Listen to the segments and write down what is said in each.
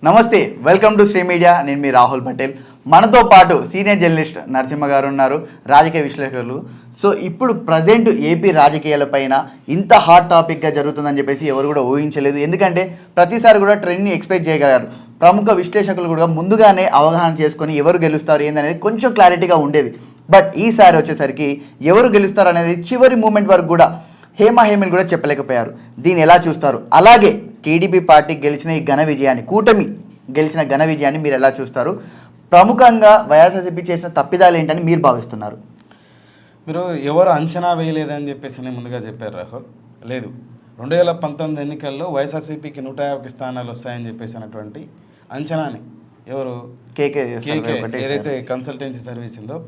నమస్తే, welcome to Shri media. నేను మీ రాహుల్ పటేల్. మనతో పాటు సీనియర్ జర్నలిస్ట్ నరసింహ గారు ఉన్నారు, రాజకీయ విశ్లేషకులు. సో ఇప్పుడు ప్రజెంట్ ఏపీ రాజకీయాలపైన ఇంత హాట్ టాపిక్గా జరుగుతుందని చెప్పేసి ఎవరు కూడా ఊహించలేదు. ఎందుకంటే ప్రతిసారి కూడా ట్రెండ్ని ఎక్స్పెక్ట్ చేయగలరు. ప్రముఖ విశ్లేషకులు కూడా ముందుగానే అవగాహన చేసుకొని ఎవరు గెలుస్తారు ఏందనేది కొంచెం క్లారిటీగా ఉండేది. బట్ ఈసారి వచ్చేసరికి ఎవరు గెలుస్తారు అనేది చివరి మూమెంట్ వరకు కూడా హేమీలు కూడా చెప్పలేకపోయారు. దీన్ని ఎలా చూస్తారు? అలాగే టీడీపీ పార్టీ గెలిచిన ఈ ఘన విజయాన్ని, కూటమి గెలిచిన ఘన విజయాన్ని మీరు ఎలా చూస్తారు? ప్రముఖంగా వైఎస్ఆర్సీపీ చేసిన తప్పిదాలు ఏంటని మీరు భావిస్తున్నారు? మీరు ఎవరు అంచనా వేయలేదని చెప్పేసి ముందుగా చెప్పారు రాహుల్. లేదు, 2019 ఎన్నికల్లో వైఎస్ఆర్సీపీకి 150 స్థానాలు వస్తాయని చెప్పేసినటువంటి అంచనాని ఎవరు కేకే ఏదైతే కన్సల్టెన్సీ సర్వీస్ ఉందో,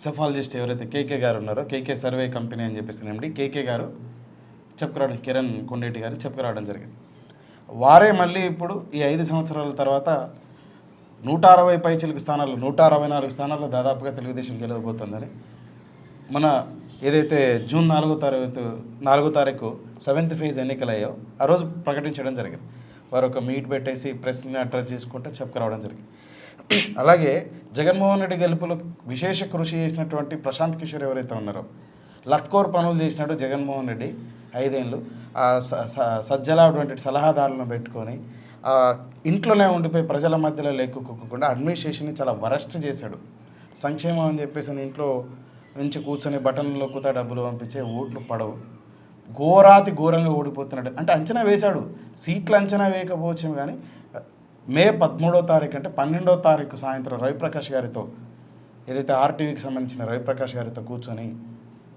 సెఫాలజిస్ట్ ఎవరైతే కేకే గారు ఉన్నారో, కేకే సర్వే కంపెనీ అని చెప్పేసి ఎండి కేకే గారు చెప్పుకురావడం, కిరణ్ కొండేటి గారు చెప్పుకురావడం జరిగింది. వారే మళ్ళీ ఇప్పుడు ఈ 5 సంవత్సరాల తర్వాత 160 పైచిలకు స్థానాలు, 164 స్థానాల్లో దాదాపుగా తెలుగుదేశం గెలవబోతుందని మన ఏదైతే జూన్ 4వ తారీఖు 7th ఫేజ్ ఎన్నికలయ్యో ఆ రోజు ప్రకటించడం జరిగింది. వారు ఒక మీట్ పెట్టేసి ప్రెస్ని అడ్రస్ చేసుకుంటే చెప్పుకురావడం జరిగింది. అలాగే జగన్మోహన్ రెడ్డి గెలుపులో విశేష కృషి చేసినటువంటి ప్రశాంత్ కిషోర్ ఎవరైతే ఉన్నారో, లత్కోర్ పనులు చేసినట్టు జగన్మోహన్ రెడ్డి 5 ఏళ్ళు సజ్జలటువంటి సలహాదారులను పెట్టుకొని ఇంట్లోనే ఉండిపోయి ప్రజల మధ్యలో లేకుండా అడ్మినిస్ట్రేషన్ని చాలా వరస్ట్ చేశాడు. సంక్షేమం అని చెప్పేసి ఇంట్లో నుంచి కూర్చొని బటన్లో కూతా డబ్బులు పంపించే ఓట్లు పడవు, ఘోరంగా ఓడిపోతున్నాడు అంటే అంచనా వేశాడు. సీట్లు అంచనా వేయకపోవచ్చు కానీ మే 13వ తారీఖు అంటే 12వ తారీఖు సాయంత్రం రవిప్రకాష్ గారితో, ఏదైతే ఆర్టీవీకి సంబంధించిన రవిప్రకాష్ గారితో కూర్చొని,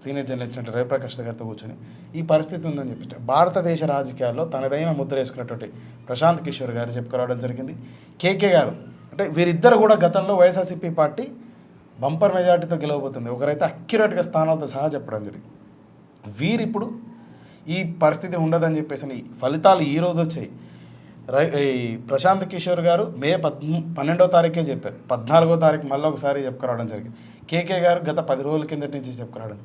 సీనియర్ జర్నలిస్ట్ అంటే రవిప్రకాష్ గారితో కూర్చొని ఈ పరిస్థితి ఉందని చెప్పి భారతదేశ రాజకీయాల్లో తనదైన ముద్ర వేసుకున్నటువంటి ప్రశాంత్ కిషోర్ గారు చెప్పుకోవడం జరిగింది. కేకే గారు అంటే వీరిద్దరు కూడా గతంలో వైఎస్ఆర్సీపీ పార్టీ బంపర్ మెజార్టీతో గెలవబోతుంది, ఒకరైతే అక్యురేట్గా స్థానాలతో సహా చెప్పడం జరిగింది. వీరిప్పుడు ఈ పరిస్థితి ఉండదని చెప్పేసి ఫలితాలు ఈరోజు వచ్చాయి. ఈ ప్రశాంత్ కిషోర్ గారు మే 12వ తారీఖే చెప్పారు, 14వ తారీఖు మళ్ళీ ఒకసారి చెప్పుకురావడం జరిగింది. కేకే గారు గత 10 రోజుల కిందటి నుంచి చెప్పుకురావడం.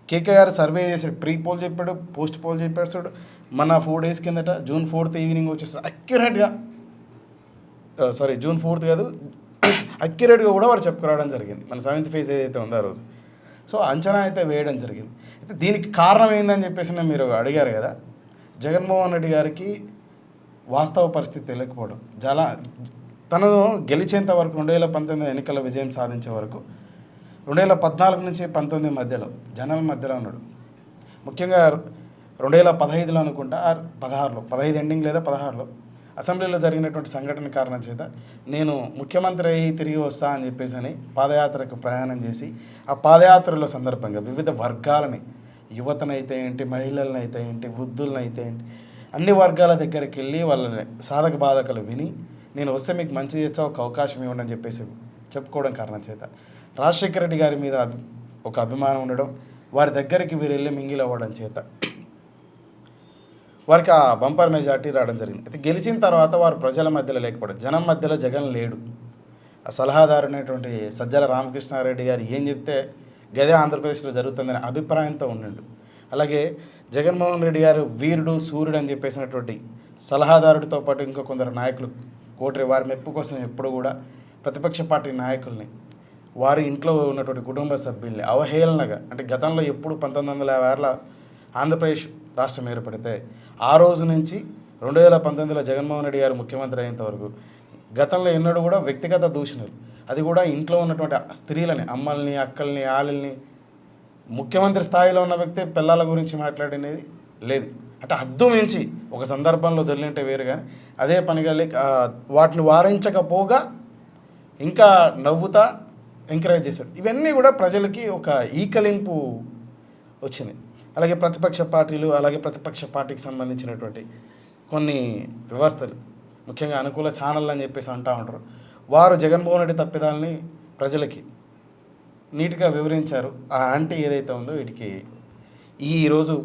కేకే గారు సర్వే చేసాడు, ప్రీ పోల్ చెప్పాడు, పోస్ట్ పోల్ చెప్పాడు. మన 4 డేస్ కిందట జూన్ 4th ఈవినింగ్ వచ్చేసి అక్యురేట్గా, జూన్ 4th కాదు, అక్యురేట్గా కూడా వారు చెప్పుకురావడం జరిగింది. మన 7th ఫేజ్ ఏదైతే ఉందో ఆ రోజు. సో అంచనా అయితే వేయడం జరిగింది. అయితే దీనికి కారణం ఏందని చెప్పేసి మీరు అడిగారు కదా, జగన్మోహన్ రెడ్డి గారికి వాస్తవ పరిస్థితి తెలియకపోవడం. తను గెలిచేంత వరకు 2019 ఎన్నికల విజయం సాధించే వరకు 2014 నుంచి 19 మధ్యలో జనాల మధ్యలో ఉన్నాడు. ముఖ్యంగా 2015లో అనుకుంటా, 15 ఎండింగ్ లేదా 16లో అసెంబ్లీలో జరిగినటువంటి సంఘటన కారణం చేత నేను ముఖ్యమంత్రి అయ్యి తిరిగి వస్తా అని చెప్పేసి పాదయాత్రకు ప్రయాణం చేసి, ఆ పాదయాత్రలో సందర్భంగా వివిధ వర్గాలని, యువతనైతే ఏంటి, మహిళలనైతే ఏంటి, వృద్ధులనైతే ఏంటి, అన్ని వర్గాల దగ్గరికి వెళ్ళి వాళ్ళని సాధక బాధకలు విని, నేను వస్తే మీకు మంచి చేస్తా, ఒక అవకాశం ఇవ్వండి అని చెప్పేసి చెప్పుకోవడం కారణం చేత రాజశేఖర రెడ్డి గారి మీద ఒక అభిమానం ఉండడం, వారి దగ్గరికి వీరు వెళ్ళి మింగిల్ అవ్వడం చేత వారికి ఆ బంపర్ మెజార్టీ రావడం జరిగింది. అయితే గెలిచిన తర్వాత వారు ప్రజల మధ్యలో లేకపోవడం, జనం మధ్యలో జగన్ లేడు. ఆ సలహాదారు అనేటువంటి సజ్జల రామకృష్ణారెడ్డి గారు ఏం చెప్తే గదే ఆంధ్రప్రదేశ్లో జరుగుతుందనే అభిప్రాయంతో ఉండండు. అలాగే జగన్మోహన్ రెడ్డి గారు వీరుడు సూర్యుడు అని చెప్పేసినటువంటి సలహాదారుడితో పాటు ఇంకా కొందరు నాయకులు కోటరి వారి మెప్పు కోసం ఎప్పుడు కూడా ప్రతిపక్ష పార్టీ నాయకుల్ని, వారి ఇంట్లో ఉన్నటువంటి కుటుంబ సభ్యుల్ని అవహేళనగా, అంటే గతంలో ఎప్పుడు 1956లో ఆంధ్రప్రదేశ్ రాష్ట్రం ఏర్పడితే ఆ రోజు నుంచి 2019లో జగన్మోహన్ రెడ్డి గారు ముఖ్యమంత్రి అయ్యేంత వరకు గతంలో ఎన్నడూ కూడా వ్యక్తిగత దూషణలు, అది కూడా ఇంట్లో ఉన్నటువంటి స్త్రీలని, అమ్మల్ని, అక్కల్ని, ఆళ్ళని, ముఖ్యమంత్రి స్థాయిలో ఉన్న వ్యక్తి పిల్లల గురించి మాట్లాడినది లేదు. అంటే హద్దు మించి ఒక సందర్భంలో దొరికింటే వేరు, కానీ అదే పనిగా వాటిని వారించకపోగా ఇంకా నవ్వుతా ఎంకరేజ్ చేశాడు. ఇవన్నీ కూడా ప్రజలకి ఒక ఈకలింపు వచ్చింది. అలాగే ప్రతిపక్ష పార్టీలు, అలాగే ప్రతిపక్ష పార్టీకి సంబంధించినటువంటి కొన్ని వ్యవస్థలు, ముఖ్యంగా అనుకూల ఛానళ్ళు అని చెప్పేసి అంటూ ఉంటారు, వారు జగన్మోహన్ రెడ్డి తప్పిదాలని ప్రజలకి నీట్గా వివరించారు. ఆ యాంటీ ఏదైతే ఉందో వీటికి ఈరోజు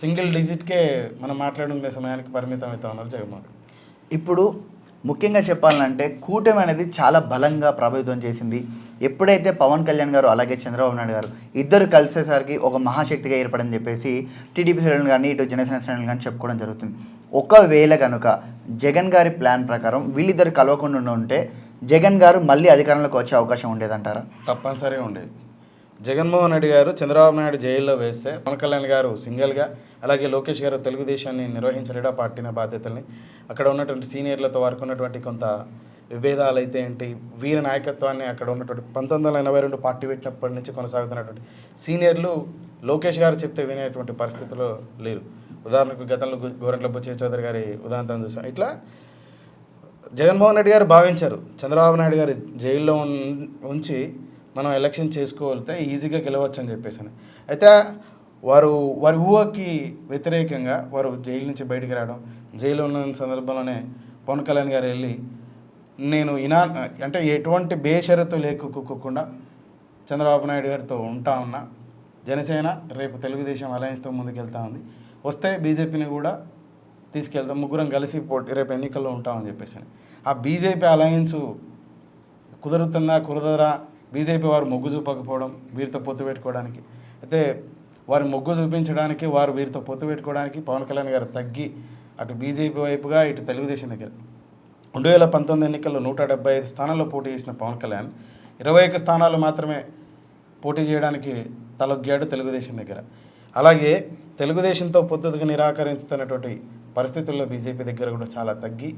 సింగిల్ డిజిట్కే మనం మాట్లాడుకునే సమయానికి పరిమితం అవుతా ఉన్నారు జగన్మోహన్ రెడ్డి. ఇప్పుడు ముఖ్యంగా చెప్పాలంటే కూటమి అనేది చాలా బలంగా ప్రభావితం చేసింది. ఎప్పుడైతే పవన్ కళ్యాణ్ గారు అలాగే చంద్రబాబు నాయుడు గారు ఇద్దరు కలిసేసరికి ఒక మహాశక్తిగా ఏర్పడని చెప్పేసి టీడీపీ శ్రేణులు కానీ ఇటు జనసేన శ్రేణులు కానీ చెప్పుకోవడం జరుగుతుంది. ఒకవేళ కనుక జగన్ గారి ప్లాన్ ప్రకారం వీళ్ళిద్దరు కలవకుండా ఉంటే జగన్ గారు మళ్ళీ అధికారంలోకి వచ్చే అవకాశం ఉండేదంటారా? తప్పనిసరిగా ఉండేది. జగన్మోహన్ రెడ్డి గారు చంద్రబాబు నాయుడు జైల్లో వేస్తే పవన్ కళ్యాణ్ గారు సింగిల్గా, అలాగే లోకేష్ గారు తెలుగుదేశాన్ని నిర్వహించలేడా పార్టీన బాధ్యతల్ని, అక్కడ ఉన్నటువంటి సీనియర్లతో వారికి ఉన్నటువంటి కొంత విభేదాలు అయితే ఏంటి, వీరి నాయకత్వాన్ని అక్కడ ఉన్నటువంటి 1982 పార్టీ పెట్టినప్పటి నుంచి కొనసాగుతున్నటువంటి సీనియర్లు లోకేష్ గారు చెప్తే వినేటువంటి పరిస్థితిలో లేరు. ఉదాహరణకు గతంలో గోరంట్ల బుచ్చయ్య చౌదరి గారి ఉదాహరణ చూసాం. ఇట్లా జగన్మోహన్ రెడ్డి గారు భావించారు చంద్రబాబు నాయుడు గారి జైల్లో ఉంచి మనం ఎలక్షన్ చేసుకోగలిగితే ఈజీగా గెలవచ్చు అని చెప్పేసి. అయితే వారి ఊహకి వ్యతిరేకంగా వారు జైలు నుంచి బయటికి రావడం, జైల్లో ఉన్న సందర్భంలోనే పవన్ కళ్యాణ్ గారు వెళ్ళి నేను అంటే ఎటువంటి బేషరతు లేకుండా చంద్రబాబు నాయుడు గారితో ఉంటా ఉన్నా, జనసేన రేపు తెలుగుదేశం అలయన్స్తో ముందుకెళ్తా ఉంది, వస్తే బీజేపీని కూడా తీసుకెళ్తాం, ముగ్గురం కలిసి రేపు ఎన్నికల్లో ఉంటామని చెప్పేసి. ఆ బీజేపీ అలయన్స్ కుదరదా, బీజేపీ వారు మొగ్గు చూపకపోవడం, వీరితో పొత్తు పెట్టుకోవడానికి, అయితే వారి మొగ్గు చూపించడానికి, వారు వీరితో పొత్తు పెట్టుకోవడానికి పవన్ కళ్యాణ్ గారు తగ్గి అటు బీజేపీ వైపుగా ఇటు తెలుగుదేశం దగ్గర 2019 ఎన్నికల్లో 175 స్థానాల్లో పోటీ చేసిన పవన్ కళ్యాణ్ 21 స్థానాలు మాత్రమే పోటీ చేయడానికి తలొగ్గాడు తెలుగుదేశం దగ్గర. అలాగే తెలుగుదేశంతో పొత్తుకు నిరాకరించుతున్నటువంటి పరిస్థితుల్లో బీజేపీ దగ్గర కూడా చాలా తగ్గి,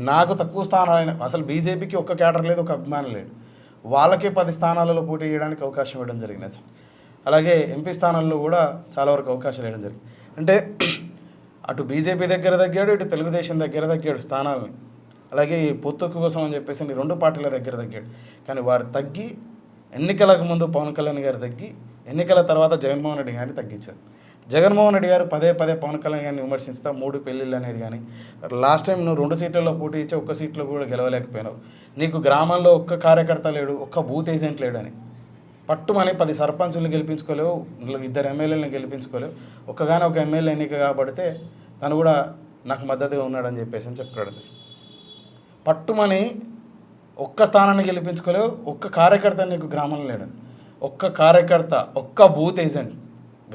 నాకు తక్కువ స్థానాలైన, అసలు బీజేపీకి ఒక్క క్యాడర్ లేదు, ఒక అభిమానం లేడు, వాళ్ళకే 10 స్థానాలలో పోటీ చేయడానికి అవకాశం ఇవ్వడం జరిగింది అసలు. అలాగే ఎంపీ స్థానాల్లో కూడా చాలా వరకు అవకాశాలు ఇవ్వడం జరిగింది. అంటే అటు బీజేపీ దగ్గర తగ్గాడు, ఇటు తెలుగుదేశం దగ్గర తగ్గాడు స్థానాలని. అలాగే ఈ పొత్తు కోసం అని చెప్పేసి 2 పార్టీల దగ్గర తగ్గాడు. కానీ వారు తగ్గి ఎన్నికలకు ముందు పవన్ కళ్యాణ్ గారు తగ్గి, ఎన్నికల తర్వాత జగన్మోహన్ రెడ్డి గారిని తగ్గించారు. జగన్మోహన్ రెడ్డి గారు పదే పవన్ కళ్యాణ్ గారిని విమర్శిస్తా 3 పెళ్ళిళ్ళు అనేది కానీ, లాస్ట్ టైం నువ్వు 2 సీట్లలో పోటీ ఇచ్చి 1 సీట్లో కూడా గెలవలేకపోయినావు, నీకు గ్రామంలో ఒక్క కార్యకర్త లేడు, ఒక్క బూత్ ఏజెంట్ లేడని పట్టుమని 10 సర్పంచులను గెలిపించుకోలేవు, 2 ఎమ్మెల్యేలను గెలిపించుకోలేవు, ఒక ఎమ్మెల్యే ఎన్నిక కాబడితే తను కూడా నాకు మద్దతుగా ఉన్నాడని చెప్పేసి అని చెప్పాడు. పట్టుమని ఒక్క స్థానాన్ని గెలిపించుకోలేవు, ఒక్క కార్యకర్త నీకు గ్రామంలో లేడని, ఒక్క కార్యకర్త, ఒక్క బూత్ ఏజెంట్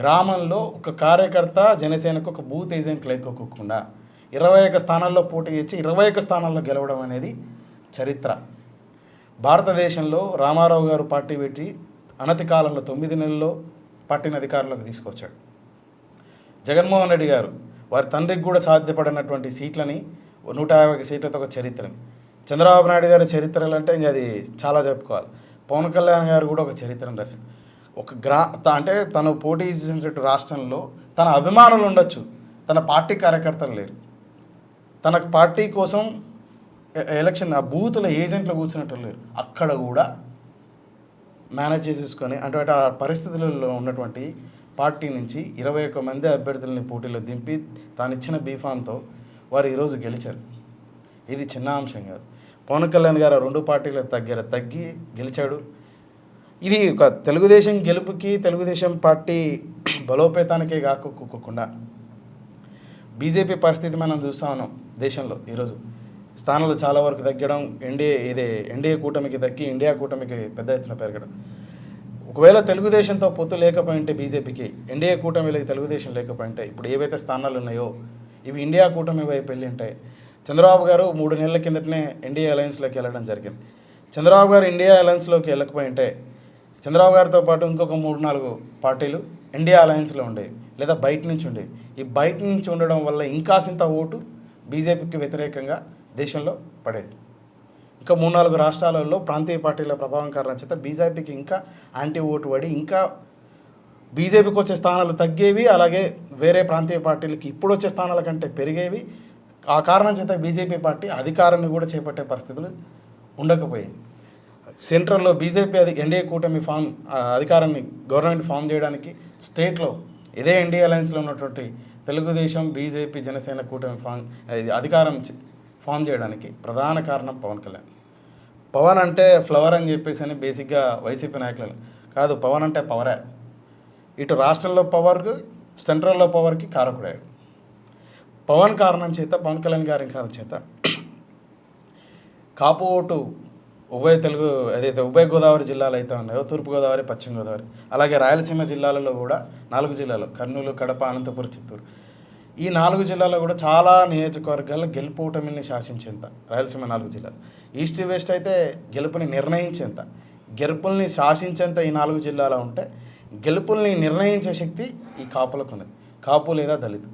గ్రామంలో, ఒక కార్యకర్త జనసేనకు ఒక బూత్ ఏజెంట్ లేకోకుండా 21 స్థానాల్లో పోటీ ఇచ్చి 21 స్థానాల్లో గెలవడం అనేది చరిత్ర. భారతదేశంలో రామారావు గారు పార్టీ పెట్టి అనతి కాలంలో 9 నెలల్లో పార్టీని అధికారంలోకి తీసుకొచ్చాడు. జగన్మోహన్ రెడ్డి గారు వారి తండ్రికి కూడా సాధ్యపడినటువంటి సీట్లని 150 సీట్లతో ఒక చరిత్రని, చంద్రబాబు నాయుడు గారి చరిత్రలు అంటే ఇంకా అది చాలా చెప్పుకోవాలి. పవన్ కళ్యాణ్ గారు కూడా ఒక చరిత్రను రాశాడు. అంటే తను పోటీ చేసినటువంటి రాష్ట్రంలో తన అభిమానులు ఉండొచ్చు, తన పార్టీ కార్యకర్తలు లేరు, తన పార్టీ కోసం ఎలక్షన్ ఆ బూతుల ఏజెంట్లు కూర్చున్నట్టు లేరు, అక్కడ కూడా మేనేజ్ చేసేసుకొని అంటే ఆ పరిస్థితులలో ఉన్నటువంటి పార్టీ నుంచి 21 మంది అభ్యర్థులని పోటీలో దింపి తాను ఇచ్చిన బీఫామ్తో వారు ఈరోజు గెలిచారు. ఇది చిన్న అంశం కాదు. పవన్ కళ్యాణ్ గారు 2 పార్టీల దగ్గర తగ్గి గెలిచాడు. ఇది ఒక తెలుగుదేశం గెలుపుకి, తెలుగుదేశం పార్టీ బలోపేతానికే కాకుండా బీజేపీ పరిస్థితి మనం చూస్తూ ఉన్నాం. దేశంలో ఈరోజు స్థానాలు చాలా వరకు తగ్గడం, ఎన్డీఏ కూటమికి తగ్గి ఇండియా కూటమికి పెద్ద ఎత్తున పెరగడం. ఒకవేళ తెలుగుదేశంతో పొత్తు లేకపోయింటే బీజేపీకి, ఎన్డీఏ కూటమిలోకి తెలుగుదేశం లేకపోయింటే ఇప్పుడు ఏవైతే స్థానాలు ఉన్నాయో ఇవి ఇండియా కూటమి వైపు వెళ్ళి ఉంటాయి. చంద్రబాబు గారు 3 నెలల కిందటనే ఎన్డీఏ అలయన్స్లోకి వెళ్ళడం జరిగింది. చంద్రబాబు గారు ఇండియా అలయన్స్లోకి వెళ్ళకపోయింటే చంద్రబాబు గారితో పాటు ఇంకొక 3-4 పార్టీలు ఇండియా అలయన్స్లో ఉండేవి, లేదా బయట నుంచి ఉండేవి. ఈ బయట నుంచి ఉండడం వల్ల ఇంకాసింత ఓటు బీజేపీకి వ్యతిరేకంగా దేశంలో పడేది. ఇంకా 3-4 రాష్ట్రాలలో ప్రాంతీయ పార్టీల ప్రభావం కారణం చేత బీజేపీకి ఇంకా యాంటీ ఓటు పడి ఇంకా బీజేపీకి వచ్చే స్థానాలు తగ్గేవి, అలాగే వేరే ప్రాంతీయ పార్టీలకి ఇప్పుడు వచ్చే స్థానాల కంటే పెరిగేవి. ఆ కారణం చేత బీజేపీ పార్టీ అధికారాన్ని కూడా చేపట్టే పరిస్థితులు ఉండకపోయాయి. సెంట్రల్లో బీజేపీ ఎన్డీఏ కూటమి అధికారాన్ని గవర్నమెంట్ ఫామ్ చేయడానికి స్టేట్లో ఇదే ఎన్డీఏ అలయన్స్లో ఉన్నటువంటి తెలుగుదేశం, బీజేపీ, జనసేన కూటమి అధికారం ఫామ్ చేయడానికి ప్రధాన కారణం పవన్ కళ్యాణ్. పవన్ అంటే ఫ్లవర్ అని చెప్పేసి అని బేసిక్గా వైసీపీ నాయకులు కాదు, పవన్ అంటే పవరే. ఇటు రాష్ట్రంలో పవర్కి, సెంట్రల్లో పవర్కి కారకుడే. పవన్ కారణం చేత, పవన్ కళ్యాణ్ గారి కారణం చేత కాపు ఓటు ఉభయ గోదావరి జిల్లాలు అయితే ఉన్నాయో, తూర్పుగోదావరి, పశ్చిమ గోదావరి, అలాగే రాయలసీమ జిల్లాలలో కూడా 4 జిల్లాలు కర్నూలు, కడప, అనంతపురం, చిత్తూరు, ఈ 4 జిల్లాల్లో కూడా చాలా నియోజకవర్గాల్లో గెలుపోటమిని శాసించేంత, రాయలసీమ 4 జిల్లాలు, ఈస్ట్ వెస్ట్ అయితే గెలుపుని నిర్ణయించేంత, గెలుపుల్ని శాసించేంత ఈ 4 జిల్లాలో ఉంటే గెలుపుల్ని నిర్ణయించే శక్తి ఈ కాపులకు ఉంది. కాపు లేదా దళితు,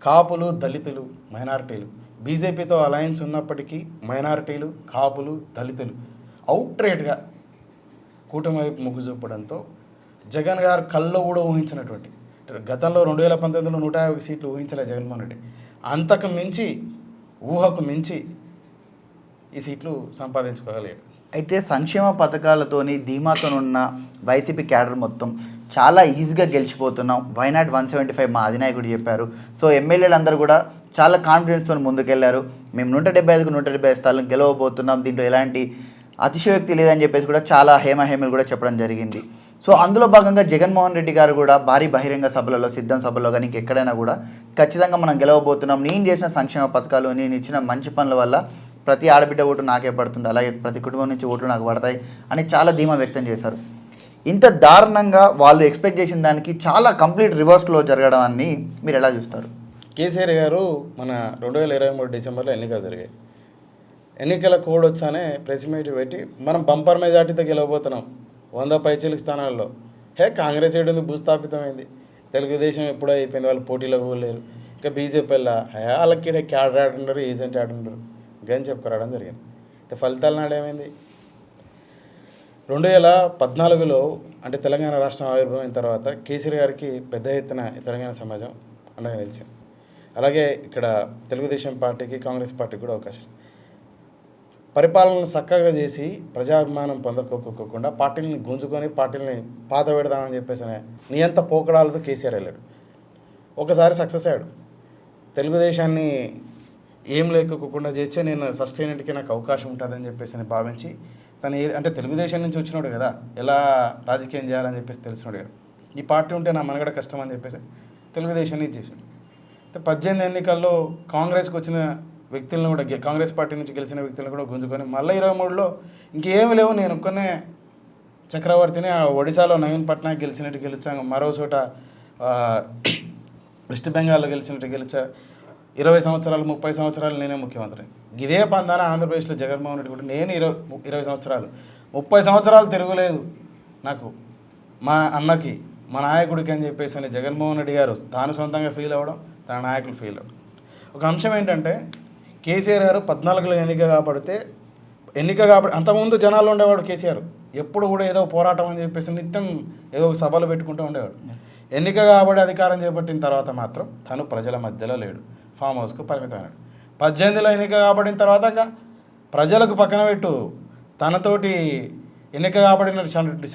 కాపులు, దళితులు, మైనారిటీలు బీజేపీతో అలయన్స్ ఉన్నప్పటికీ మైనారిటీలు, కాపులు, దళితులు అవుట్రేట్గా కూటమి వైపు మొగ్గు చూపడంతో జగన్ గారు కల్లో కూడా ఊహించినటువంటి, గతంలో 2019లో 150 సీట్లు ఊహించలే జగన్మోహన్ రెడ్డి, అంతకు మించి, ఊహకు మించి ఈ సీట్లు సంపాదించుకోగలిగాడు. అయితే సంక్షేమ పథకాలతోని ధీమాతోనున్న వైసీపీ క్యాడర్ మొత్తం చాలా ఈజీగా గెలిచిపోతున్నాం, వైనాట్ 175 మా అధినాయకుడు చెప్పారు. సో ఎమ్మెల్యేలు అందరూ కూడా చాలా కాన్ఫిడెన్స్తో ముందుకెళ్లారు. మేము 175కు 175 స్థానాలు గెలవబోతున్నాం, దీంట్లో ఎలాంటి అతిశయోక్తి లేదని చెప్పేసి కూడా చాలా హేమలు కూడా చెప్పడం జరిగింది. సో అందులో భాగంగా జగన్మోహన్ రెడ్డి గారు కూడా భారీ బహిరంగ సభలలో, సిద్ధం సభల్లో కానీ ఇంకెక్కడైనా కూడా ఖచ్చితంగా మనం గెలవబోతున్నాం, నేను చేసిన సంక్షేమ పథకాలు, నేను ఇచ్చిన మంచి పనుల వల్ల ప్రతి ఆడబిడ్డ ఓటు నాకే పడుతుంది, అలాగే ప్రతి కుటుంబం నుంచి ఓట్లు నాకు పడతాయి అని చాలా ధీమా వ్యక్తం చేశారు. ఇంత దారుణంగా వాళ్ళు ఎక్స్పెక్ట్ చేసిన దానికి చాలా కంప్లీట్ రివర్స్లో జరగడం అని మీరు ఎలా చూస్తారు? కేసీఆర్ గారు మన 2023 డిసెంబర్లో ఎన్నికలు జరిగాయి. ఎన్నికల కోడ్ వచ్చానే ప్రెస్ మీట్ పెట్టి మనం బంపర్ మెజార్టీతో గెలవబోతున్నాం 100 పైచీలకు స్థానాల్లో. కాంగ్రెస్ ఏడు భూస్థాపితమైంది, తెలుగుదేశం ఎప్పుడో అయిపోయింది, వాళ్ళు పోటీలో పోలేరు, ఇంకా బీజేపీ వాళ్ళకి క్యాడర్ ఆడుండరు, ఏజెంట్ ఆడుండరు అని చెప్పుకోరావడం జరిగింది. ఫలితాల నాడు ఏమైంది? 2014లో అంటే తెలంగాణ రాష్ట్రం ఆవిర్భావం తర్వాత కేసీఆర్ గారికి పెద్ద ఎత్తున తెలంగాణ సమాజం అండగా నిలిచింది. అలాగే ఇక్కడ తెలుగుదేశం పార్టీకి, కాంగ్రెస్ పార్టీకి కూడా అవకాశం. పరిపాలనను చక్కగా చేసి ప్రజాభిమానం పొందకోకుండా పార్టీలని గుంజుకొని పార్టీలని పాత పెడదామని చెప్పేసి నియంత పోకడాలతో కేసీఆర్ వెళ్ళాడు. ఒకసారి సక్సెస్ అయ్యాడు. తెలుగుదేశాన్ని ఏం లేకోకుండా చేస్తే నేను సస్టైనెంట్కి నాకు అవకాశం ఉంటుందని చెప్పేసి భావించి తను అంటే తెలుగుదేశం నుంచి వచ్చినాడు కదా, ఎలా రాజకీయం చేయాలని చెప్పేసి తెలిసినాడు కదా, ఈ పార్టీ ఉంటే నా మనగడ కష్టం అని చెప్పేసి తెలుగుదేశాన్ని ఇచ్చేసాడు. 18 ఎన్నికల్లో కాంగ్రెస్కి వచ్చిన వ్యక్తులను కూడా, కాంగ్రెస్ పార్టీ నుంచి గెలిచిన వ్యక్తులను కూడా గుంజుకొని మళ్ళీ 23లో ఇంకేమి లేవు, నేను ఒక్కనే చక్రవర్తిని, ఒడిశాలో నవీన్ పట్నాయక్ గెలిచినట్టు గెలిచాను, మరో చోట వెస్ట్ బెంగాల్లో గెలిచినట్టు గెలిచా, 20 సంవత్సరాలు 30 సంవత్సరాలు నేనే ముఖ్యమంత్రి. ఇదే పందాన ఆంధ్రప్రదేశ్లో జగన్మోహన్ రెడ్డి కూడా నేను 20 సంవత్సరాలు 30 సంవత్సరాలు తిరగలేదు నాకు, మా అన్నకి, మా నాయకుడికి అని చెప్పేసి జగన్మోహన్ రెడ్డి గారు తాను సొంతంగా ఫీల్ అవ్వడం, తన నాయకులు ఫీల్ అవ్వడం. ఒక అంశం ఏంటంటే కేసీఆర్ గారు 14లో ఎన్నిక కాబట్టి అంతకుముందు జనాల్లో ఉండేవాడు కేసీఆర్, ఎప్పుడు కూడా ఏదో పోరాటం అని చెప్పేసి నిత్యం ఏదో సభలు పెట్టుకుంటూ ఉండేవాడు. ఎన్నిక కాబట్టి అధికారం చేపట్టిన తర్వాత మాత్రం తను ప్రజల మధ్యలో లేడు, ఫామ్ హౌస్కు పరిమితమైనాడు. 18లో ఎన్నిక కాబడిన తర్వాత ప్రజలకు పక్కన పెట్టు, తనతోటి ఎన్నిక కాబడిన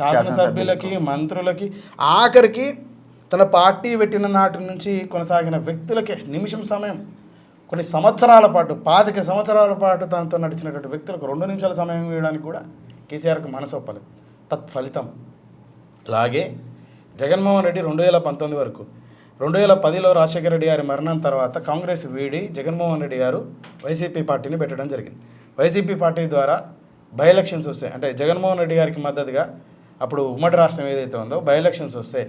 శాసనసభ్యులకి, మంత్రులకి, ఆఖరికి తన పార్టీ పెట్టిన నాటి నుంచి కొనసాగిన వ్యక్తులకి నిమిషం సమయం, కొన్ని సంవత్సరాల పాటు 25 సంవత్సరాల పాటు తనతో నడిచినటువంటి వ్యక్తులకు 2 నిమిషాల సమయం ఇవ్వడానికి కూడా కేసీఆర్కి మనసు ఒప్పలేదు. తత్ఫలితం అలాగే జగన్మోహన్ రెడ్డి 2019 వరకు, 2010లో రాజశేఖర రెడ్డి గారి మరణం తర్వాత కాంగ్రెస్ వీడి జగన్మోహన్ రెడ్డి గారు వైసీపీ పార్టీని పెట్టడం జరిగింది. వైసీపీ పార్టీ ద్వారా బై ఎలక్షన్స్ వస్తాయి, అంటే జగన్మోహన్ రెడ్డి గారికి మద్దతుగా అప్పుడు ఉమ్మడి రాష్ట్రం ఏదైతే ఉందో బై ఎలక్షన్స్ వస్తాయి,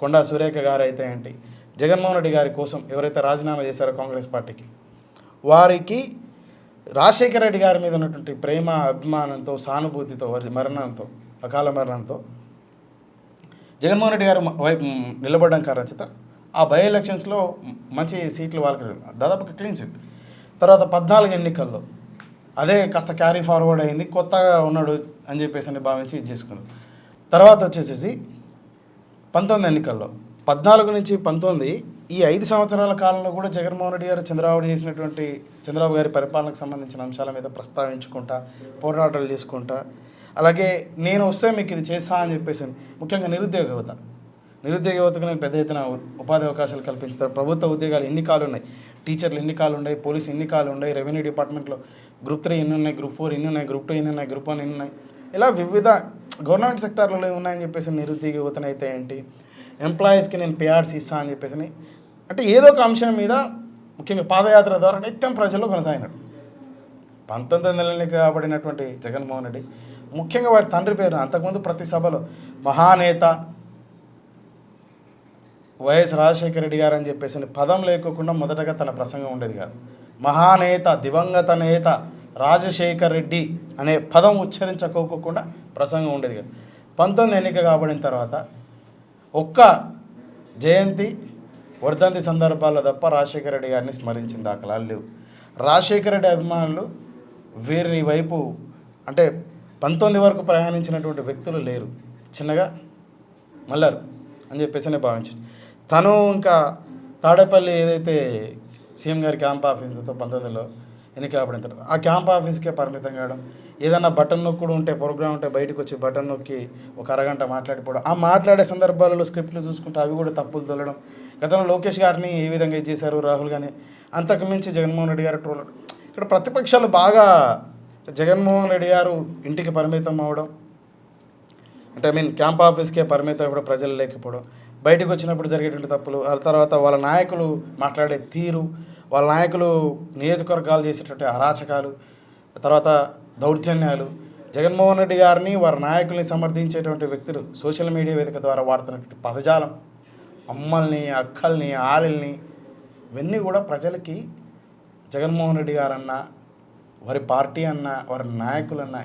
కొండా సురేఖ గారు అయితే ఏంటి, జగన్మోహన్ రెడ్డి గారి కోసం ఎవరైతే రాజీనామా చేశారో కాంగ్రెస్ పార్టీకి, వారికి రాజశేఖర రెడ్డి గారి మీద ఉన్నటువంటి ప్రేమ, అభిమానంతో, సానుభూతితో, వారి మరణంతో, అకాల మరణంతో జగన్మోహన్ రెడ్డి గారు వైపు నిలబడడం కారణం చేత ఆ బై ఎలక్షన్స్లో మంచి సీట్లు వాళ్ళకి దాదాపుగా క్లీన్ స్వీప్. తర్వాత 14 ఎన్నికల్లో అదే కాస్త క్యారీ ఫార్వర్డ్ అయింది, కొత్తగా ఉన్నాడు అని చెప్పేసి భావించి ఇది చేసుకున్నాడు. తర్వాత వచ్చేసేసి 19 ఎన్నికల్లో 14 నుంచి 19 ఈ 5 సంవత్సరాల కాలంలో కూడా జగన్మోహన్ రెడ్డి గారు చంద్రబాబు గారి పరిపాలనకు సంబంధించిన అంశాల మీద ప్రస్తావించుకుంటా, పోరాటాలు చేసుకుంటా, అలాగే నేను వస్తే మీకు ఇది చేస్తా అని చెప్పేసి ముఖ్యంగా నిరుద్యోగ యువతకు నేను పెద్ద ఎత్తున ఉపాధి అవకాశాలు కల్పించుతారు. ప్రభుత్వ ఉద్యోగాలు ఎన్ని కాలు ఉన్నాయి, టీచర్లు ఎన్ని కాలు ఉన్నాయి, పోలీసు ఎన్ని కాలు ఉన్నాయి, రెవెన్యూ డిపార్ట్మెంట్లో గ్రూప్ 3 ఎన్ని ఉన్నాయి, గ్రూప్ 4 ఎన్ని ఉన్నాయి, గ్రూప్ 2 ఎన్ని ఉన్నాయి, గ్రూప్ 1 ఎన్ని ఉన్నాయి, ఇలా వివిధ గవర్నమెంట్ సెక్టార్లలో ఉన్నాయని చెప్పేసి నిరుద్యోగ యువతనైతే ఏంటి, ఎంప్లాయీస్కి నేను పేఆర్స్ ఇస్తా అని చెప్పేసి, అంటే ఏదో ఒక అంశం మీద ముఖ్యంగా పాదయాత్ర ద్వారా నిత్యం ప్రజల్లో కొనసాగినాడు. 19 నెలలకి కాబడినటువంటి జగన్మోహన్ రెడ్డి ముఖ్యంగా వారి తండ్రి పేరు అంతకుముందు ప్రతి సభలో మహానేత, వైఎస్ రాజశేఖర రెడ్డి గారు అని చెప్పేసి పదం లేకోకుండా మొదటగా తన ప్రసంగం ఉండేది కాదు. మహానేత దివంగత నేత రాజశేఖర్ రెడ్డి అనే పదం ఉచ్చరించకోకుండా ప్రసంగం ఉండేది కాదు. 19 ఎన్నిక కాబడిన తర్వాత ఒక్క జయంతి వర్ధంతి సందర్భాల్లో తప్ప రాజశేఖర రెడ్డి గారిని స్మరించిన దాఖలాలు లేవు. రాజశేఖర రెడ్డి అభిమానులు వీరిని వైపు అంటే 19 వరకు ప్రయాణించినటువంటి వ్యక్తులు లేరు, చిన్నగా మళ్ళారు అని చెప్పేసి భావించారు. తను ఇంకా తాడేపల్లి ఏదైతే సీఎం గారి క్యాంప్ ఆఫీసుతో 19లో ఎన్నిక కాబడిన తర్వాత ఆ క్యాంప్ ఆఫీస్కే పరిమితం కావడం, ఏదన్నా బటన్ నొక్కుడు ఉంటే ప్రోగ్రామ్ ఉంటే బయటకు వచ్చి బటన్ నొక్కి ఒక అరగంట మాట్లాడిపోవడం, ఆ మాట్లాడే సందర్భాలలో స్క్రిప్ట్లు చూసుకుంటే అవి కూడా తప్పులు తొలడం. గతంలో లోకేష్ గారిని ఏ విధంగా చేశారు, రాహుల్ గారిని, అంతకుమించి జగన్మోహన్ రెడ్డి గారు ట్రోల్. ఇక్కడ ప్రతిపక్షాలు బాగా జగన్మోహన్ రెడ్డి గారు ఇంటికి పరిమితం అవ్వడం, అంటే క్యాంప్ ఆఫీస్కే పరిమితం అవ్వడం, ప్రజలు లేకపోవడం, బయటకు వచ్చినప్పుడు జరిగేటువంటి తప్పులు, ఆ తర్వాత వాళ్ళ నాయకులు మాట్లాడే తీరు, వాళ్ళ నాయకులు నియోజకవర్గాలు చేసేటువంటి అరాచకాలు, తర్వాత దౌర్జన్యాలు, జగన్మోహన్ రెడ్డి గారిని వారి నాయకుల్ని సమర్థించేటువంటి వ్యక్తులు సోషల్ మీడియా వేదిక ద్వారా వాడుతున్నటువంటి పదజాలం, అమ్మల్ని అక్కల్ని ఆలిల్ని, ఇవన్నీ కూడా ప్రజలకి జగన్మోహన్ రెడ్డి గారన్నా వారి పార్టీ అన్నా వారి నాయకులన్నా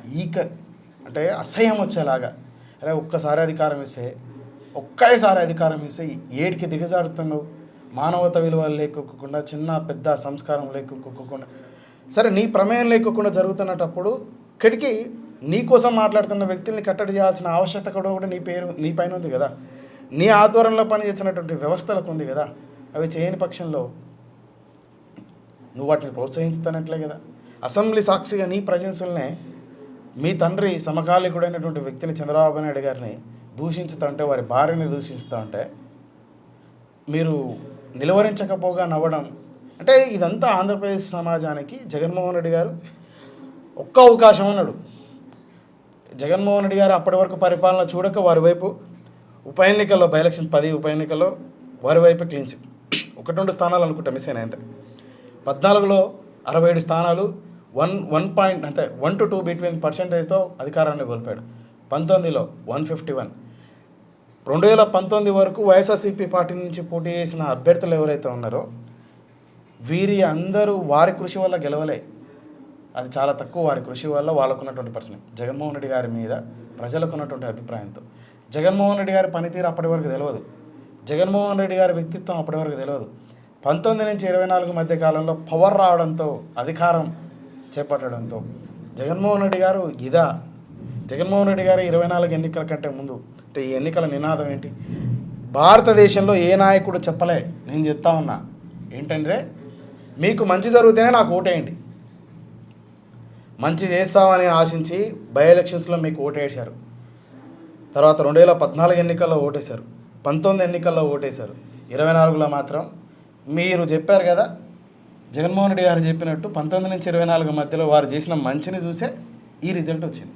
అంటే అసహ్యం వచ్చేలాగా, అరే ఒక్కసారి అధికారం ఇస్తే ఏడికి దిగజారుతున్నావు, మానవత విలువలు లేకోకుండా, చిన్న పెద్ద సంస్కారం లేకోకుండా, సరే నీ ప్రమేయం లేకోకుండా జరుగుతున్నప్పుడు ఇక్కడికి నీ కోసం మాట్లాడుతున్న వ్యక్తుల్ని కట్టడి చేయాల్సిన ఆవశ్యకత కూడా నీ పైన ఉంది కదా, నీ ఆధ్వర్యంలో పనిచేసినటువంటి వ్యవస్థలకు ఉంది కదా. అవి చేయని పక్షంలో నువ్వు వాటిని ప్రోత్సహించుతున్నట్లే కదా. అసెంబ్లీ సాక్షిగా నీ ప్రజెన్సులనే మీ తండ్రి సమకాలీకుడైనటువంటి వ్యక్తిని చంద్రబాబు నాయుడు గారిని దూషించుతా ఉంటే, వారి భార్యని దూషిస్తూ ఉంటే మీరు నిలువరించకపోగా నవ్వడం, అంటే ఇదంతా ఆంధ్రప్రదేశ్ సమాజానికి జగన్మోహన్ రెడ్డి గారు ఒక్క అవకాశం అన్నాడు. జగన్మోహన్ రెడ్డి గారు అప్పటి వరకు పరిపాలన చూడక వారి వైపు ఉప ఎన్నికల్లో బై ఎలక్షన్ 10 ఉప ఎన్నికల్లో వారి వైపు క్లీన్స్ 1-2 స్థానాలు అనుకుంటా మిస్ అయినా. అంతే 14లో 67 స్థానాలు 1 to 2 బిట్వీన్ పర్సెంటేజ్తో అధికారాన్ని కోల్పోయాడు. 19లో 151. 2019 వరకు వైఎస్ఆర్సీపీ పార్టీ నుంచి పోటీ చేసిన అభ్యర్థులు ఎవరైతే ఉన్నారో వీరి అందరూ వారి కృషి వల్ల గెలవలే, అది చాలా తక్కువ. వారి కృషి వల్ల వాళ్ళకున్నటువంటి పర్సెంట్ జగన్మోహన్ రెడ్డి గారి మీద ప్రజలకు ఉన్నటువంటి అభిప్రాయంతో, జగన్మోహన్ రెడ్డి గారి పనితీరు అప్పటి వరకు తెలియదు, జగన్మోహన్ రెడ్డి గారి వ్యక్తిత్వం అప్పటి వరకు తెలియదు. 19 నుంచి 24 మధ్య కాలంలో పవర్ రావడంతో, అధికారం చేపట్టడంతో జగన్మోహన్ రెడ్డి గారు జగన్మోహన్ రెడ్డి గారు 24 ఎన్నికల కంటే ముందు, అంటే ఈ ఎన్నికల నినాదం ఏంటి, భారతదేశంలో ఏ నాయకుడు చెప్పలే, నేను చెప్తా ఉన్నా ఏంటంటే మీకు మంచి జరిగితేనే నాకు ఓటేయండి, మంచి చేస్తామని ఆశించి బై ఎలక్షన్స్లో మీకు ఓటేశారు. తర్వాత 2014 ఎన్నికల్లో ఓటేశారు, 19 ఎన్నికల్లో ఓటేశారు, 24లో మాత్రం మీరు చెప్పారు కదా, జగన్మోహన్ రెడ్డి గారు చెప్పినట్టు 19 నుంచి 24 మధ్యలో వారు చేసిన మంచిని చూసే ఈ రిజల్ట్ వచ్చింది.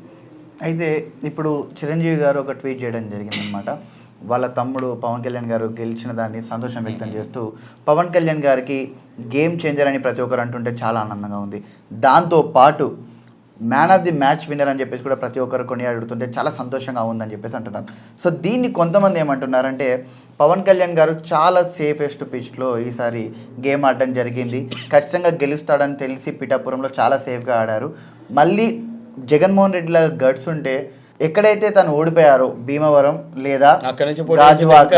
అయితే ఇప్పుడు చిరంజీవి గారు ఒక ట్వీట్ చేయడం జరిగిందనమాట. వాళ్ళ తమ్ముడు పవన్ కళ్యాణ్ గారు గెలిచిన దాన్ని సంతోషం వ్యక్తం చేస్తూ, పవన్ కళ్యాణ్ గారికి గేమ్ చేంజర్ అని ప్రతి ఒక్కరు అంటుంటే చాలా ఆనందంగా ఉంది, దాంతోపాటు man of the match winner అని చెప్పేసి కూడా ప్రతి ఒక్కరు కొనియాడుతుంటే చాలా సంతోషంగా ఉందని చెప్పేసి అంటున్నారు. సో దీన్ని కొంతమంది ఏమంటున్నారంటే, పవన్ కళ్యాణ్ గారు చాలా సేఫెస్ట్ పిచ్లో ఈసారి గేమ్ ఆడడం జరిగింది, ఖచ్చితంగా గెలుస్తాడని తెలిసి పిఠాపురంలో చాలా సేఫ్గా ఆడారు, మళ్ళీ జగన్మోహన్ రెడ్డిలా గట్స్ ఉంటే ఎక్కడైతే తను ఓడిపోయారో భీమవరం లేదా గాజువాక,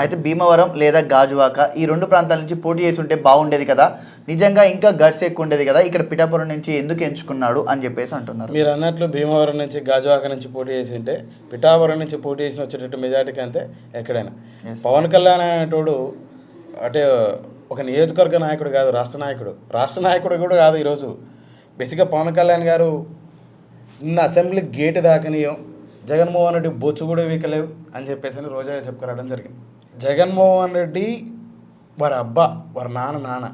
అయితే భీమవరం లేదా గాజువాక ఈ 2 ప్రాంతాల నుంచి పోటీ చేసి ఉంటే బాగుండేది కదా, నిజంగా ఇంకా గట్స్ ఎక్కువ ఉండేది కదా, ఇక్కడ పిఠాపురం నుంచి ఎందుకు ఎంచుకున్నాడు అని చెప్పేసి అంటున్నారు. మీరు అన్నట్లు భీమవరం నుంచి గాజువాక నుంచి పోటీ చేసి ఉంటే పిఠాపురం నుంచి పోటీ చేసిన వచ్చేటట్టు మెజార్టీకి అంతే ఎక్కడైనా. పవన్ కళ్యాణ్ అనేటోడు అంటే ఒక నియోజకవర్గ నాయకుడు కాదు, రాష్ట్ర నాయకుడు కూడా కాదు. ఈరోజు బేసిక్గా పవన్ కళ్యాణ్ గారు నిన్న అసెంబ్లీ గేటు దాకనీయం, జగన్మోహన్ రెడ్డి బొచ్చు కూడా వీకలేవు అని చెప్పేసి రోజా చెప్పుకురావడం జరిగింది. జగన్మోహన్ రెడ్డి వారి అబ్బా, వారి నాన్న,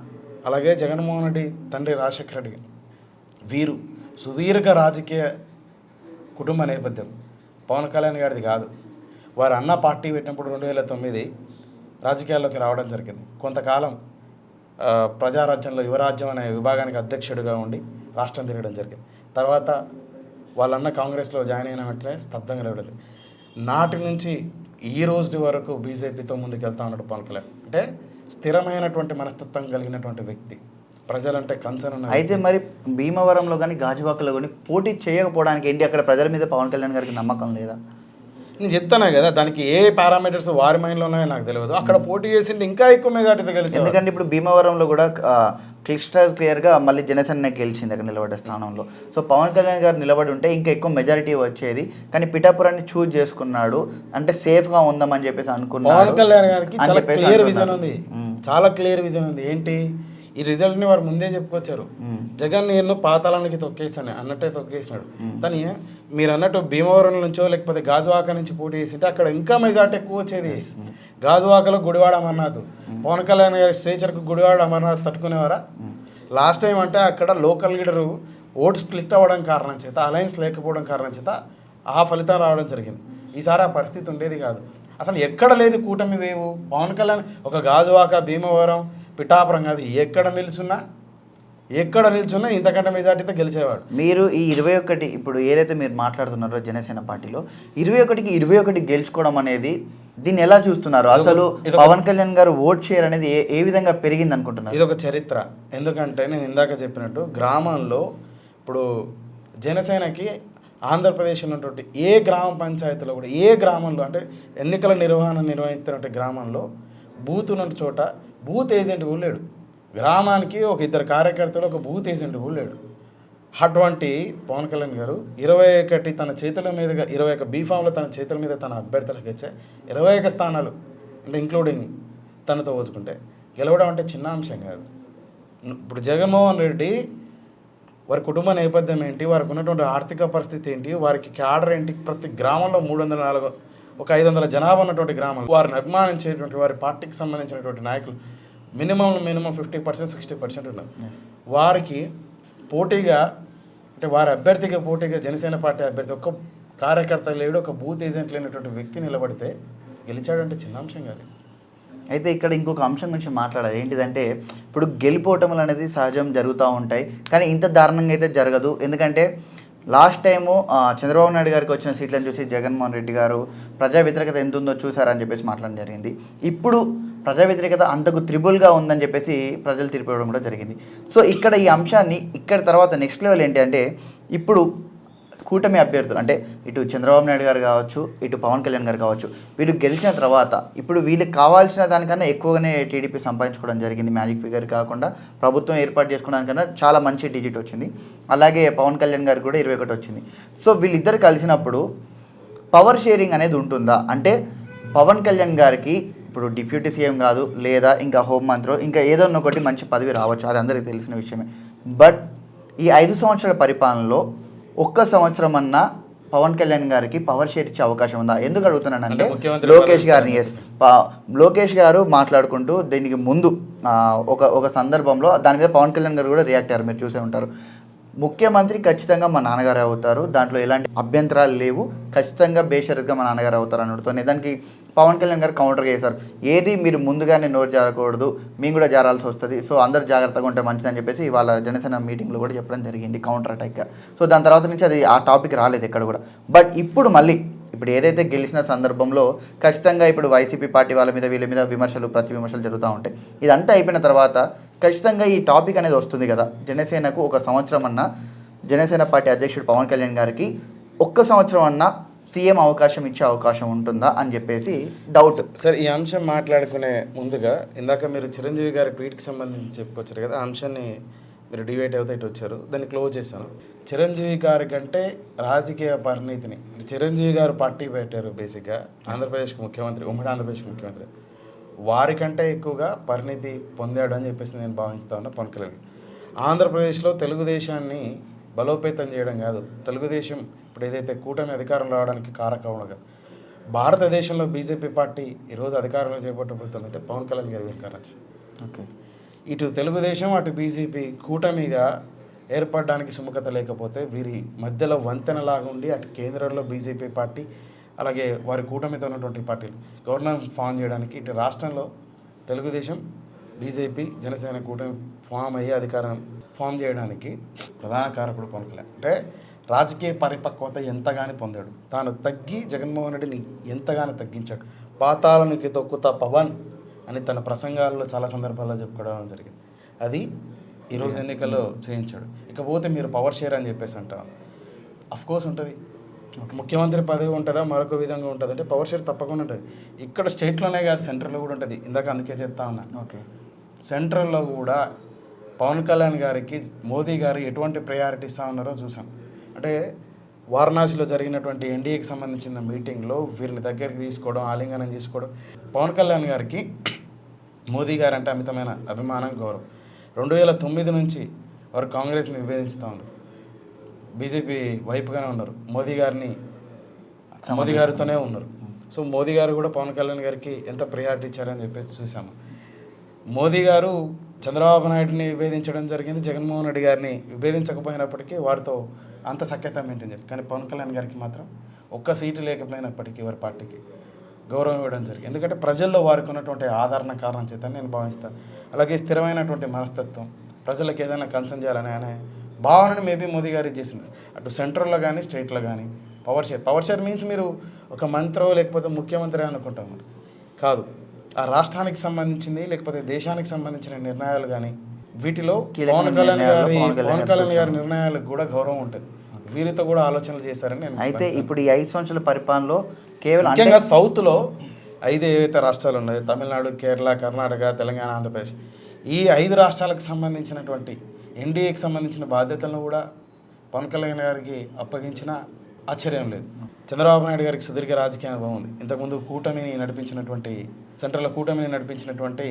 అలాగే జగన్మోహన్ రెడ్డి తండ్రి రాజశేఖర రెడ్డి, వీరు సుదీర్ఘ రాజకీయ కుటుంబ నేపథ్యం. పవన్ కళ్యాణ్ గారిది కాదు. వారి అన్న పార్టీ పెట్టినప్పుడు 2009 రాజకీయాల్లోకి రావడం జరిగింది. కొంతకాలం ప్రజారాజ్యంలో యువరాజ్యం అనే విభాగానికి అధ్యక్షుడిగా ఉండి రాష్ట్రం తిరగడం జరిగింది. తర్వాత వాళ్ళన్న కాంగ్రెస్లో జాయిన్ అయిన వెంటనే స్తబ్దంగా లేవలేదు. నాటి నుంచి ఈ రోజు వరకు బీజేపీతో ముందుకు వెళ్తా ఉన్నాడు పవన్ కళ్యాణ్. అంటే స్థిరమైనటువంటి మనస్తత్వం కలిగినటువంటి వ్యక్తి, ప్రజలంటే కన్సర్న్ ఉన్న అయితే మరి భీమవరంలో కానీ గాజువాకలో కానీ పోటీ చేయకపోవడానికి ఏంటి, అక్కడ ప్రజల మీద పవన్ కళ్యాణ్ గారికి నమ్మకం లేదా? నేను చెప్తాను కదా, దానికి ఏ పారామీటర్స్ వారి మైండ్లో ఉన్నాయో నాకు తెలియదు. అక్కడ పోటీ చేసింటే ఇంకా ఎక్కువ మెజార్టీతో గెలిచింది. ఎందుకంటే ఇప్పుడు భీమవరంలో కూడా క్లియర్గా మళ్ళీ జనసేన గెలిచింది అక్కడ నిలబడే స్థానంలో. సో పవన్ కళ్యాణ్ గారు నిలబడి ఉంటే ఇంకా ఎక్కువ మెజారిటీ వచ్చేది, కానీ పిఠాపురాన్ని చూజ్ చేసుకున్నాడు అంటే సేఫ్గా ఉందామని చెప్పేసి అనుకున్నాడు. పవన్ కళ్యాణ్ గారికి చాలా క్లియర్ విజన్ ఉంది, చాలా క్లియర్ విజన్ ఉంది. ఏంటి ఈ రిజల్ట్ని వారు ముందే చెప్పుకొచ్చారు. జగన్ నేను పాతాళానికి తొక్కేసాను అన్నట్టే తొక్కేసినాడు. కానీ మీరు అన్నట్టు భీమవరం నుంచో లేకపోతే గాజువాక నుంచి పోటీ చేసింటే అక్కడ ఇంకా మెజార్టీ ఎక్కువ వచ్చేది. గాజువాకలో గుడివాడ అమర్నాథ్, పవన్ కళ్యాణ్ గారి స్ట్రేచర్కు గుడివాడ అమర్నాథ్ తట్టుకునేవారా? లాస్ట్ టైం అంటే అక్కడ లోకల్ లీడరు ఓటు స్ప్లిట్ అవ్వడం కారణం చేత, అలయన్స్ లేకపోవడం కారణం చేత ఆ ఫలితం రావడం జరిగింది. ఈసారి ఆ పరిస్థితి ఉండేది కాదు. అసలు ఎక్కడ లేదు కూటమి వేవు. పవన్ కళ్యాణ్ ఒక గాజువాక, భీమవరం, పిఠాపురం కాదు, ఎక్కడ నిల్చున్నా ఇంతకంటే మెజార్టీతో గెలిచేవాడు. మీరు ఈ 21 ఇప్పుడు ఏదైతే మీరు మాట్లాడుతున్నారో జనసేన పార్టీలో 21కి 21 గెలుచుకోవడం అనేది దీన్ని ఎలా చూస్తున్నారు? అసలు పవన్ కళ్యాణ్ గారు ఓట్ షేర్ అనేది ఏ విధంగా పెరిగింది అనుకుంటున్నారు? ఇది ఒక చరిత్ర. ఎందుకంటే నేను ఇందాక చెప్పినట్టు గ్రామంలో ఇప్పుడు జనసేనకి ఆంధ్రప్రదేశ్ ఉన్నటువంటి ఏ గ్రామ పంచాయతీలో కూడా, ఏ గ్రామంలో అంటే ఎన్నికల నిర్వహిస్తున్నటువంటి గ్రామంలో బూత్ ఉన్న చోట బూత్ ఏజెంట్ కూడా లేడు. గ్రామానికి ఒక 2 కార్యకర్తలు, ఒక బూత్ ఏజెంట్ కూడా లేడు. అటువంటి పవన్ కళ్యాణ్ గారు 21 తన చేతుల మీదుగా 21 బీఫామ్లో తన చేతుల మీద తన అభ్యర్థులకు ఇచ్చే 21 స్థానాలు అంటే ఇంక్లూడింగ్ తనతో పోల్చుకుంటే గెలవడం అంటే చిన్న అంశం కాదు. ఇప్పుడు జగన్మోహన్ రెడ్డి వారి కుటుంబ నేపథ్యం ఏంటి, వారికి ఉన్నటువంటి ఆర్థిక పరిస్థితి ఏంటి, వారికి క్యాడర్ ఏంటి, ప్రతి గ్రామంలో 304 ఒక 500 జనాభా ఉన్నటువంటి గ్రామాలు, వారిని అభిమానించేటువంటి వారి పార్టీకి సంబంధించినటువంటి నాయకులు మినిమం 50%, 60% ఉన్నారు. వారికి పోటీగా అంటే వారి అభ్యర్థిగా పోటీగా జనసేన పార్టీ అభ్యర్థి ఒక్క కార్యకర్త లేడు, ఒక బూత్ ఏజెంట్ లేనటువంటి వ్యక్తి నిలబడితే గెలిచాడంటే చిన్న అంశం కాదు. అయితే ఇక్కడ ఇంకొక అంశం గురించి మాట్లాడాలి. ఏంటిదంటే ఇప్పుడు గెలిపోవటములు అనేది సహజం జరుగుతూ ఉంటాయి, కానీ ఇంత దారుణంగా అయితే జరగదు. ఎందుకంటే లాస్ట్ టైము చంద్రబాబు నాయుడు గారికి వచ్చిన సీట్లను చూసి జగన్మోహన్ రెడ్డి గారు ప్రజా వ్యతిరేకత ఎంత ఉందో చూసారని చెప్పేసి మాట్లాడడం జరిగింది. ఇప్పుడు ప్రజా వ్యతిరేకత అంతకు త్రిబుల్గా ఉందని చెప్పేసి ప్రజలు తీర్పు ఇవ్వడం కూడా జరిగింది. సో ఇక్కడ ఈ అంశాన్ని ఇక్కడ తర్వాత నెక్స్ట్ లెవెల్ ఏంటి అంటే ఇప్పుడు కూటమి అభ్యర్థులు అంటే ఇటు చంద్రబాబు నాయుడు గారు కావచ్చు, ఇటు పవన్ కళ్యాణ్ గారు కావచ్చు, వీళ్ళు గెలిచిన తర్వాత ఇప్పుడు వీళ్ళకి కావాల్సిన దానికన్నా ఎక్కువగానే టీడీపీ సంపాదించుకోవడం జరిగింది. మ్యాజిక్ ఫిగర్ కాకుండా ప్రభుత్వం ఏర్పాటు చేసుకోవడానికన్నా చాలా మంచి డిజిట్ వచ్చింది. అలాగే పవన్ కళ్యాణ్ గారికి కూడా 21 వచ్చింది. సో వీళ్ళిద్దరు కలిసినప్పుడు పవర్ షేరింగ్ అనేది ఉంటుందా? అంటే పవన్ కళ్యాణ్ గారికి ఇప్పుడు డిప్యూటీ సీఎం కాదు, లేదా ఇంకా హోంమంత్రి, ఇంకా ఏదో ఒకటి మంచి పదవి రావచ్చు, అది అందరికీ తెలిసిన విషయమే. బట్ ఈ 5 సంవత్సరాల పరిపాలనలో 1 సంవత్సరం అన్నా పవన్ కళ్యాణ్ గారికి పవర్ షేర్ ఇచ్చే అవకాశం ఉందా? ఎందుకు అడుగుతున్నానంటే లోకేష్ గారిని లోకేష్ గారు మాట్లాడుకుంటూ దీనికి ముందు ఒక సందర్భంలో దాని మీద పవన్ కళ్యాణ్ గారు కూడా రియాక్ట్ అయ్యారు, మీరు చూసే ఉంటారు. ముఖ్యమంత్రి ఖచ్చితంగా మా నాన్నగారు అవుతారు, దాంట్లో ఎలాంటి అభ్యంతరాలు లేవు, ఖచ్చితంగా బేషరత్గా మా నాన్నగారు అవుతారు అన్నట్టుతోనే దానికి పవన్ కళ్యాణ్ గారు కౌంటర్గా చేశారు. ఏది మీరు ముందుగానే నోరు జారకూడదు, మేము కూడా జారాల్సి వస్తుంది, సో అందరూ జాగ్రత్తగా ఉంటే మంచిదని చెప్పేసి వాళ్ళ జనసేన మీటింగ్లో కూడా చెప్పడం జరిగింది కౌంటర్ అటాక్గా. సో దాని తర్వాత నుంచి అది ఆ టాపిక్ రాలేదు ఎక్కడ కూడా. బట్ ఇప్పుడు మళ్ళీ ఇప్పుడు ఏదైతే గెలిచిన సందర్భంలో ఖచ్చితంగా ఇప్పుడు వైసీపీ పార్టీ వాళ్ళ మీద వీళ్ళ మీద విమర్శలు ప్రతి విమర్శలు జరుగుతూ ఉంటాయి. ఇదంతా అయిపోయిన తర్వాత ఖచ్చితంగా ఈ టాపిక్ అనేది వస్తుంది కదా, జనసేనకు 1 సంవత్సరం అన్నా జనసేన పార్టీ అధ్యక్షుడు పవన్ కళ్యాణ్ గారికి 1 సంవత్సరం అన్నా సీఎం అవకాశం ఇచ్చే అవకాశం ఉంటుందా అని చెప్పేసి డౌట్. సార్ ఈ అంశం మాట్లాడుకునే ముందుగా ఇందాక మీరు చిరంజీవి గారి ట్వీట్కి సంబంధించి చెప్పుకొచ్చారు కదా, ఆ అంశాన్ని మీరు డివైడ్ అవుతే ఇటు వచ్చారు, దాన్ని క్లోజ్ చేశాను. చిరంజీవి గారి కంటే రాజకీయ పరిణితిని చిరంజీవి గారు పార్టీ పెట్టారు బేసిక్గా ఆంధ్రప్రదేశ్కి ముఖ్యమంత్రి, ఉమ్మడి ఆంధ్రప్రదేశ్కి ముఖ్యమంత్రి, వారికంటే ఎక్కువగా పరిణితి పొందాడు అని చెప్పేసి నేను భావిస్తా ఉన్నా పవన్ కళ్యాణ్. ఆంధ్రప్రదేశ్లో తెలుగుదేశాన్ని బలోపేతం చేయడం కాదు, తెలుగుదేశం ఇప్పుడు ఏదైతే కూటమి అధికారం రావడానికి కారకం కాదు, భారతదేశంలో బీజేపీ పార్టీ ఈరోజు అధికారంలో చేపట్టబోతుందంటే పవన్ కళ్యాణ్ గారి కారణం. ఓకే, ఇటు తెలుగుదేశం అటు బీజేపీ కూటమిగా ఏర్పడడానికి సుముఖత లేకపోతే వీరి మధ్యలో వంతెనలాగా ఉండి అటు కేంద్రంలో బీజేపీ పార్టీ అలాగే వారి కూటమితో ఉన్నటువంటి పార్టీలు గవర్నమెంట్ ఫామ్ చేయడానికి ఇటు రాష్ట్రంలో తెలుగుదేశం బీజేపీ జనసేన కూటమి ఫామ్ అయ్యే అధికారం ఫామ్ చేయడానికి ప్రధాన కారకుడు పవన్ కళ్యాణ్. అంటే రాజకీయ పరిపక్వత ఎంతగానో పొందాడు. తాను తగ్గి జగన్మోహన్ రెడ్డిని ఎంతగానో తగ్గించాడు. పాతాళానికి తొక్కుతా పవన్ అని తన ప్రసంగాల్లో చాలా సందర్భాల్లో చెప్పుకోవడం జరిగింది. అది ఈరోజు ఎన్నికల్లో చేయించాడు. ఇకపోతే మీరు పవర్ షేర్ అని చెప్పేసి అంటారు. అఫ్కోర్స్ ఉంటుంది. ముఖ్యమంత్రి పదవి ఉంటుందా మరొక విధంగా ఉంటుంది అంటే పవర్ షేర్ తప్పకుండా ఉంటుంది. ఇక్కడ స్టేట్లోనే కాదు సెంట్రల్లో కూడా ఉంటుంది. ఇందాక అందుకే చెప్తా ఉన్నా. ఓకే, సెంట్రల్లో కూడా పవన్ కళ్యాణ్ గారికి మోదీ గారు ఎటువంటి ప్రయారిటీ ఇస్తా ఉన్నారో చూసాం. అంటే వారణాసిలో జరిగినటువంటి ఎన్డీఏకి సంబంధించిన మీటింగ్లో వీరిని దగ్గరికి తీసుకోవడం, ఆలింగనం చేసుకోవడం. పవన్ కళ్యాణ్ గారికి మోదీ గారు అంటే అమితమైన అభిమానం, గౌరవం. 2009 నుంచి వారు కాంగ్రెస్ని విభేదిస్తూ ఉన్నారు. బీజేపీ వైపుగానే ఉన్నారు. మోదీ గారితోనే ఉన్నారు. సో మోదీ గారు కూడా పవన్ కళ్యాణ్ గారికి ఎంత ప్రయారిటీ ఇచ్చారని చెప్పేసి చూసాము. మోదీ గారు చంద్రబాబు నాయుడిని విభేదించడం జరిగింది. జగన్మోహన్ రెడ్డి గారిని విభేదించకపోయినప్పటికీ వారితో అంత సఖ్యత మెయింటైన్ చేయాలి. కానీ పవన్ కళ్యాణ్ గారికి మాత్రం ఒక్క సీటు లేకపోయినప్పటికీ వారి పార్టీకి గౌరవం ఇవ్వడం జరిగింది. ఎందుకంటే ప్రజల్లో వారికి ఉన్నటువంటి ఆదరణ కారణం చేత నేను భావిస్తాను. అలాగే స్థిరమైనటువంటి మనస్తత్వం, ప్రజలకు ఏదైనా కన్సర్న్ చేయాలని అనే భావనని మేబీ మోదీ గారు చేసింది. అటు సెంట్రల్లో కానీ స్టేట్లో కానీ పవర్ షేర్ మీన్స్ మీరు ఒక మంత్రో లేకపోతే ముఖ్యమంత్రి అనుకుంటాం. కాదు, ఆ రాష్ట్రానికి సంబంధించింది లేకపోతే దేశానికి సంబంధించిన నిర్ణయాలు కానీ వీటిలో పవన్ కళ్యాణ్ గారి నిర్ణయాలకు కూడా గౌరవం ఉంటుంది. వీరితో కూడా ఆలోచనలు చేశారని నేను అయితే ఇప్పుడు ఈ 5 సంవత్సరాల పరిపాలనలో కేవలం ముఖ్యంగా సౌత్లో 5 ఏవైతే రాష్ట్రాలు ఉన్నాయో తమిళనాడు, కేరళ, కర్ణాటక, తెలంగాణ, ఆంధ్రప్రదేశ్, ఈ 5 రాష్ట్రాలకు సంబంధించినటువంటి ఎన్డీఏకి సంబంధించిన బాధ్యతలను కూడా పవన్ కళ్యాణ్ గారికి అప్పగించిన ఆశ్చర్యం లేదు. చంద్రబాబు నాయుడు గారికి సుదీర్ఘ రాజకీయ అనుభవం ఉంది. ఇంతకుముందు సెంట్రల్ కూటమిని నడిపించినటువంటి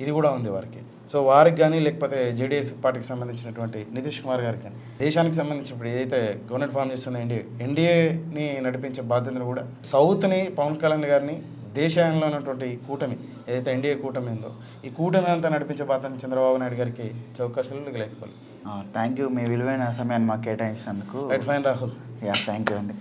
ఇది కూడా ఉంది వారికి. సో వారికి కానీ లేకపోతే జేడీఎస్ పార్టీకి సంబంధించినటువంటి నితీష్ కుమార్ గారికి కానీ దేశానికి సంబంధించి ఇప్పుడు ఏదైతే గవర్నమెంట్ ఫామ్ చేస్తున్న ఎన్డీఏని నడిపించే బాధ్యతను కూడా సౌత్ని పవన్ కళ్యాణ్ గారిని దేశంలో ఉన్నటువంటి కూటమి ఏదైతే ఎన్డీఏ కూటమి ఉందో ఈ కూటమి అంతా నడిపించే బాధ్యత చంద్రబాబు నాయుడు గారికి అవకాశాలు లేకపోవాలి. థ్యాంక్ యూ, మీ విలువైన సమయాన్ని మాకు కేటాయించినందుకు. Right, fine Rahul. Thank you అండి.